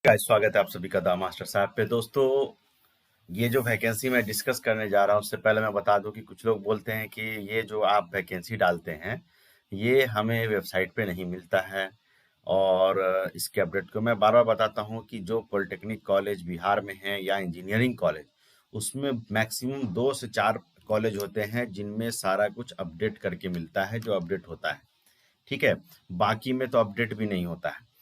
स्वागत है आप सभी का द मास्टर साहब पे। दोस्तों, ये जो वैकेंसी मैं डिस्कस करने जा रहा हूँ उससे पहले मैं बता दूं कि कुछ लोग बोलते हैं कि ये जो आप वैकेंसी डालते हैं ये हमें वेबसाइट पे नहीं मिलता है। और इसके अपडेट को मैं बार बार बताता हूँ कि जो पॉलिटेक्निक कॉलेज बिहार में है या इंजीनियरिंग कॉलेज, उसमें मैक्सिमम 2 से 4 कॉलेज होते हैं जिनमें सारा कुछ अपडेट करके मिलता है, जो अपडेट होता है। ठीक है, बाकी में तो अपडेट भी नहीं होता है।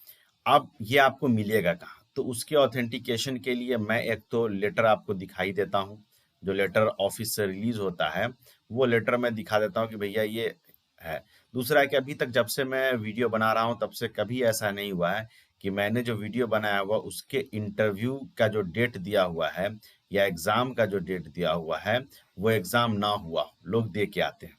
अब ये आपको मिलेगा कहाँ? तो उसके ऑथेंटिकेशन के लिए मैं एक तो लेटर आपको दिखाई देता हूँ, जो लेटर ऑफिस से रिलीज होता है, वो लेटर मैं दिखा देता हूँ कि भैया ये है। दूसरा है कि अभी तक जब से मैं वीडियो बना रहा हूँ तब से कभी ऐसा नहीं हुआ है कि मैंने जो वीडियो बनाया हुआ उसके इंटरव्यू का जो डेट दिया हुआ है या एग्जाम का जो डेट दिया हुआ है वो एग्जाम ना हुआ हो, लोग दे के आते हैं।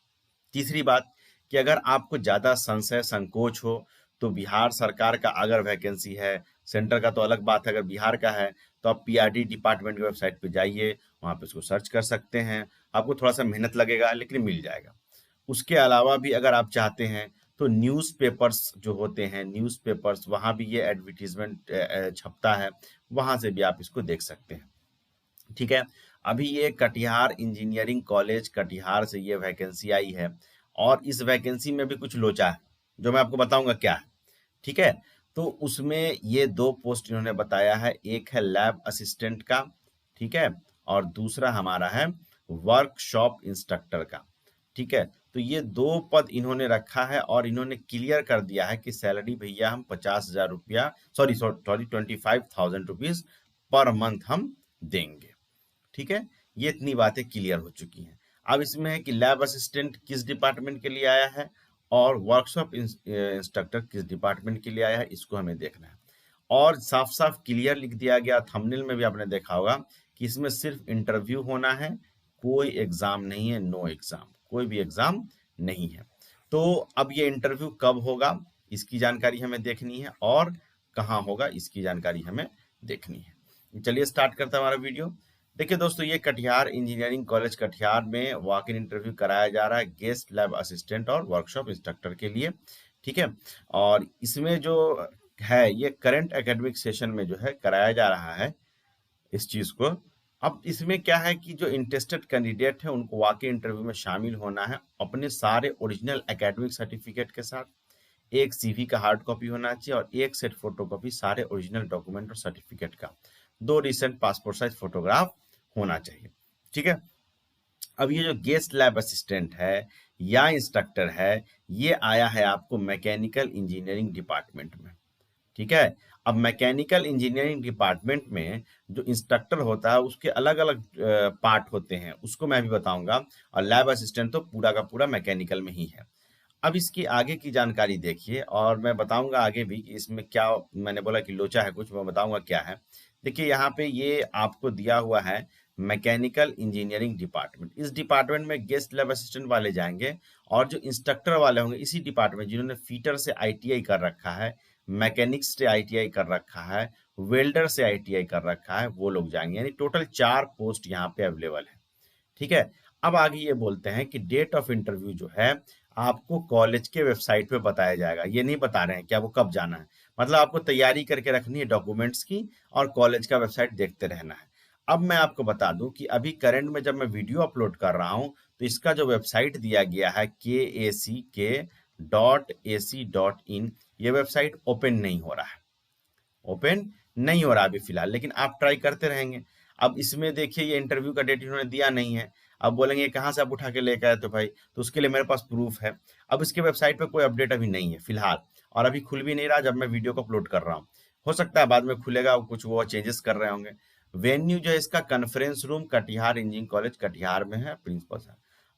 तीसरी बात कि अगर आपको ज़्यादा संशय संकोच हो तो बिहार सरकार का अगर वैकेंसी है, सेंटर का तो अलग बात है, अगर बिहार का है तो आप पीआरडी डिपार्टमेंट की वेबसाइट पे जाइए, वहाँ पे उसको सर्च कर सकते हैं। आपको थोड़ा सा मेहनत लगेगा लेकिन मिल जाएगा। उसके अलावा भी अगर आप चाहते हैं तो न्यूज़पेपर्स जो होते हैं, न्यूज़पेपर्स वहाँ भी ये एडवर्टीजमेंट छपता है, वहाँ से भी आप इसको देख सकते हैं। ठीक है, अभी ये कटिहार इंजीनियरिंग कॉलेज कटिहार से ये वैकेंसी आई है और इस वैकेंसी में भी कुछ लोचा है जो मैं आपको बताऊंगा क्या है। ठीक है, तो उसमें ये 2 पोस्ट इन्होंने बताया है, एक है लैब असिस्टेंट का, ठीक है, और दूसरा हमारा है वर्कशॉप इंस्ट्रक्टर का। ठीक है, तो ये 2 पद इन्होंने रखा है और इन्होंने क्लियर कर दिया है कि सैलरी भैया हम 50,000 रुपया, सॉरी 25,000 रुपीज पर मंथ हम देंगे। ठीक है, ये इतनी बातें क्लियर हो चुकी हैं। अब इसमें है कि लैब असिस्टेंट किस डिपार्टमेंट के लिए आया है और वर्कशॉप इंस्ट्रक्टर किस डिपार्टमेंट के लिए आया है, इसको हमें देखना है। और साफ साफ क्लियर लिख दिया गया, थंबनेल में भी आपने देखा होगा कि इसमें सिर्फ इंटरव्यू होना है, कोई एग्जाम नहीं है, नो एग्जाम, कोई भी एग्जाम नहीं है। तो अब ये इंटरव्यू कब होगा इसकी जानकारी हमें देखनी है और कहाँ होगा इसकी जानकारी हमें देखनी है। चलिए स्टार्ट करते हैं हमारा वीडियो। देखिए दोस्तों, ये कटिहार इंजीनियरिंग कॉलेज कटिहार में वॉक इन इंटरव्यू कराया जा रहा है गेस्ट लैब असिस्टेंट और वर्कशॉप इंस्ट्रक्टर के लिए। ठीक है, और इसमें जो है ये करंट एकेडमिक सेशन में जो है कराया जा रहा है इस चीज को। अब इसमें क्या है कि जो इंटरेस्टेड कैंडिडेट है उनको वाकई इंटरव्यू में शामिल होना है अपने सारे ओरिजिनल एकेडमिक सर्टिफिकेट के साथ। एक सीवी का हार्ड कॉपी होना चाहिए और एक सेट फोटोकॉपी सारे ओरिजिनल डॉक्यूमेंट और सर्टिफिकेट का। 2 रिसेंट पासपोर्ट साइज फोटोग्राफ होना चाहिए। ठीक है, अब ये जो गेस्ट लैब असिस्टेंट है या इंस्ट्रक्टर है, ये आया है आपको मैकेनिकल इंजीनियरिंग डिपार्टमेंट में। ठीक है, अब मैकेनिकल इंजीनियरिंग डिपार्टमेंट में जो इंस्ट्रक्टर होता है उसके अलग अलग पार्ट होते हैं, उसको मैं भी बताऊंगा। और लैब असिस्टेंट तो पूरा का पूरा मैकेनिकल में ही है। अब इसकी आगे की जानकारी देखिए और मैं बताऊंगा आगे भी कि इसमें क्या, मैंने बोला कि लोचा है कुछ, मैं बताऊंगा क्या है। देखिए यहाँ पे ये आपको दिया हुआ है मैकेनिकल इंजीनियरिंग डिपार्टमेंट। इस डिपार्टमेंट में गेस्ट लैब असिस्टेंट वाले जाएंगे और जो इंस्ट्रक्टर वाले होंगे इसी डिपार्टमेंट, जिन्होंने फीटर से आईटीआई कर रखा है, मैकेनिक्स से आईटीआई कर रखा है, वेल्डर से आईटीआई कर रखा है, वो लोग जाएंगे। यानी टोटल 4 पोस्ट यहाँ पे अवेलेबल है। ठीक है, अब आगे ये बोलते हैं कि डेट ऑफ इंटरव्यू जो है आपको कॉलेज के वेबसाइट पे बताया जाएगा। ये नहीं बता रहे हैं कि आपको कब जाना है, मतलब आपको तैयारी करके रखनी है डॉक्यूमेंट्स की और कॉलेज का वेबसाइट देखते रहना है। अब मैं आपको बता दूं कि अभी करंट में जब मैं वीडियो अपलोड कर रहा हूं तो इसका जो वेबसाइट दिया गया है KACK.AC.in, ये वेबसाइट ओपन नहीं हो रहा है, ओपन नहीं हो रहा अभी फिलहाल, लेकिन आप ट्राई करते रहेंगे। अब इसमें देखिए ये इंटरव्यू का डेट इन्होंने दिया नहीं है। अब बोलेंगे कहाँ से आप उठा के लेके आए तो भाई, तो उसके लिए मेरे पास प्रूफ है। अब इसके वेबसाइट पे कोई अपडेट अभी नहीं है फिलहाल, और अभी खुल भी नहीं रहा जब मैं वीडियो को अपलोड कर रहा हूँ। हो सकता है बाद में खुलेगा, कुछ वो चेंजेस कर रहे होंगे। वेन्यू जो है इसका conference room Katihar engineering college Katihar में है, प्रिंसिपल सर।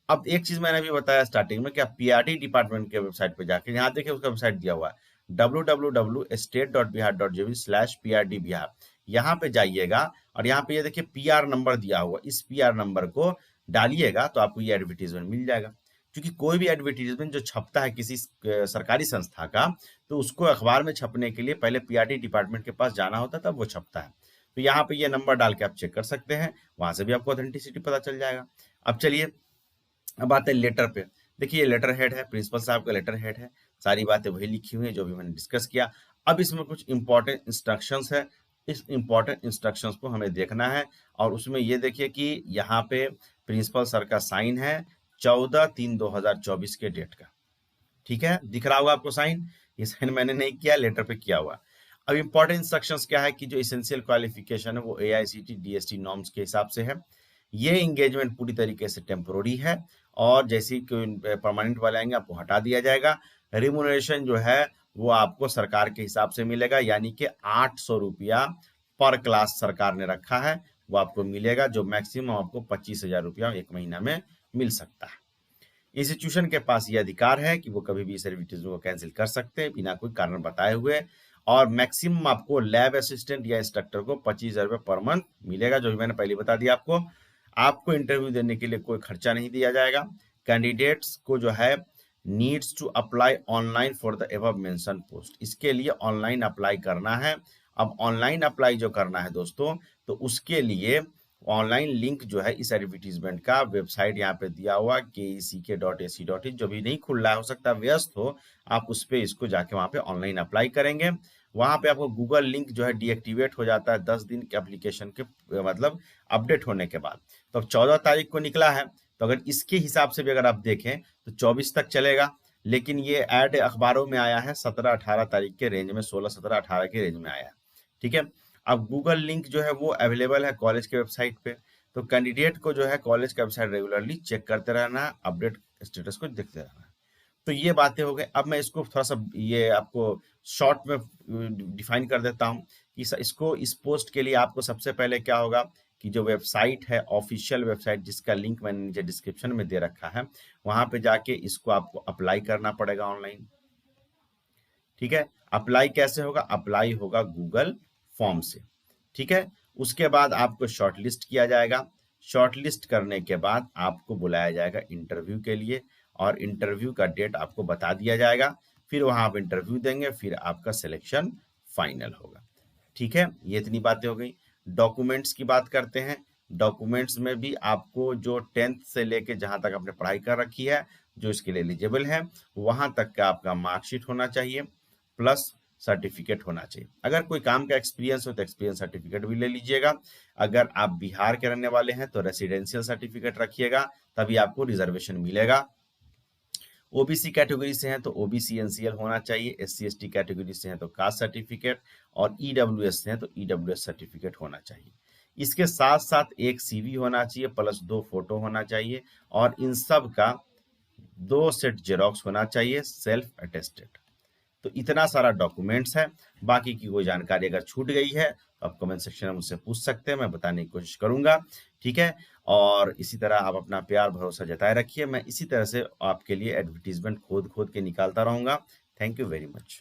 अब एक चीज मैंने अभी बताया स्टार्टिंग में कि आप पीआरडी डिपार्टमेंट के वेबसाइट पे जाके, यहाँ देखिए उसका वेबसाइट दिया हुआ है www.state.bihar.gov/PRD-बिहार। यहाँ पे जाइएगा और यहाँ पे ये देखिए पीआर नंबर दिया हुआ, इस पीआर नंबर को डालिएगा तो आपको ये एडवर्टीजमेंट मिल जाएगा। क्योंकि कोई भी एडवर्टीजमेंट जो छपता है किसी सरकारी संस्था का, तो उसको अखबार में छपने के लिए पहले पीआरडी डिपार्टमेंट के पास जाना होता है, तब वो छपता है। तो यहाँ पे ये नंबर डाल के आप चेक कर सकते हैं, वहां से भी आपको ऑथेंटिसिटी पता चल जाएगा। अब चलिए, अब आते हैं लेटर पे। देखिए ये लेटर हेड है, प्रिंसिपल साहब का लेटर हेड है, सारी बातें वही लिखी हुई है जो भी मैंने डिस्कस किया। अब इसमें कुछ इंपॉर्टेंट इंस्ट्रक्शंस है, इस इम्पोर्टेंट इंस्ट्रक्शंस को हमें देखना है। और उसमें ये देखिए कि यहाँ पे प्रिंसिपल सर का साइन है 14/3/2024 के डेट का। ठीक है, दिख रहा होगा आपको साइन। ये साइन मैंने नहीं किया, लेटर पे किया हुआ। अब इम्पोर्टेंट इंस्ट्रक्शंस क्या है कि जो इसेंशियल क्वालिफिकेशन है वो AICTE DST नॉर्म्स के हिसाब से है। ये एंगेजमेंट पूरी तरीके से टेम्पोररी है और जैसे ही कोई परमानेंट वाले आएंगे आपको हटा दिया जाएगा। रिम्यूनरेशन जो है वो आपको सरकार के हिसाब से मिलेगा, यानी कि 800 रुपया पर क्लास सरकार ने रखा है, वो आपको मिलेगा, जो मैक्सिमम आपको 25,000 रुपया एक महीना में मिल सकता है। इंस्टीट्यूशन के पास ये अधिकार है कि वो कभी भी इस एडवर्टीजमेंट को कैंसिल कर सकते हैं बिना कोई कारण बताए हुए। और मैक्सिमम आपको लैब असिस्टेंट या इंस्ट्रक्टर को 25,000 रुपये पर मंथ मिलेगा, जो भी मैंने पहले बता दिया आपको। आपको इंटरव्यू देने के लिए कोई खर्चा नहीं दिया जाएगा। कैंडिडेट्स को जो है needs to apply online for the above mention post, इसके लिए ऑनलाइन अप्लाई करना है। अब ऑनलाइन अप्लाई जो करना है दोस्तों, तो उसके लिए ऑनलाइन लिंक जो है इस एडवर्टीजमेंट का वेबसाइट यहाँ पे दिया हुआ KECK.AC.in, जो भी नहीं खुल रहा है, हो सकता है व्यस्त हो, आप उस पे इसको जाके वहाँ पे ऑनलाइन अप्लाई करेंगे। वहाँ पे आपको गूगल लिंक जो है डीएक्टिवेट हो जाता है 10 दिन के एप्लीकेशन के मतलब अपडेट होने के बाद। तो अब 14 तारीख को निकला है, तो अगर इसके हिसाब से भी अगर आप देखें तो 24 तक चलेगा। लेकिन ये ऐड अखबारों में आया है 17-18 तारीख के रेंज में, 16-17-18 के रेंज में आया है। ठीक है, अब गूगल लिंक जो है वो अवेलेबल है कॉलेज के वेबसाइट पे, तो कैंडिडेट को जो है कॉलेज का वेबसाइट रेगुलरली चेक करते रहना है, अपडेट स्टेटस को देखते रहना है। तो ये बातें हो गई। अब मैं इसको थोड़ा सा ये आपको शॉर्ट में डिफाइन कर देता हूँ कि इसको इस पोस्ट के लिए आपको सबसे पहले क्या होगा कि जो वेबसाइट है, ऑफिशियल वेबसाइट जिसका लिंक मैंने नीचे डिस्क्रिप्शन में दे रखा है, वहां पे जाके इसको आपको अप्लाई करना पड़ेगा ऑनलाइन। ठीक है, अप्लाई कैसे होगा? अप्लाई होगा गूगल फॉर्म से। ठीक है, उसके बाद आपको शॉर्टलिस्ट किया जाएगा। शॉर्टलिस्ट करने के बाद आपको बुलाया जाएगा इंटरव्यू के लिए, और इंटरव्यू का डेट आपको बता दिया जाएगा। फिर वहां आप इंटरव्यू देंगे, फिर आपका सिलेक्शन फाइनल होगा। ठीक है, ये इतनी बातें हो गई। डॉक्यूमेंट्स की बात करते हैं। डॉक्यूमेंट्स में भी आपको जो 10th से लेके जहां तक आपने पढ़ाई कर रखी है, जो इसके लिए एलिजिबल है, वहां तक का आपका मार्कशीट होना चाहिए, प्लस सर्टिफिकेट होना चाहिए। अगर कोई काम का एक्सपीरियंस हो तो एक्सपीरियंस सर्टिफिकेट भी ले लीजिएगा। अगर आप बिहार के रहने वाले हैं तो रेसिडेंशियल सर्टिफिकेट रखिएगा, तभी आपको रिजर्वेशन मिलेगा। ओबीसी कैटेगरी से हैं तो ओबीसी एनसीएल होना चाहिए, SC ST कैटेगरी से हैं तो कास्ट सर्टिफिकेट, और ईडब्ल्यूएस से हैं तो ईडब्ल्यूएस सर्टिफिकेट होना चाहिए। इसके साथ साथ एक CV होना चाहिए, प्लस 2 फोटो होना चाहिए, और इन सब का 2 सेट जेरोक्स होना चाहिए, सेल्फ अटेस्टेड। तो इतना सारा डॉक्यूमेंट्स है। बाकी की कोई जानकारी अगर छूट गई है तो आप कमेंट सेक्शन में मुझसे पूछ सकते हैं, मैं बताने की कोशिश करूंगा। ठीक है, और इसी तरह आप अपना प्यार भरोसा जताए रखिए। मैं इसी तरह से आपके लिए एडवर्टीजमेंट खोद खोद के निकालता रहूंगा। Thank you very much.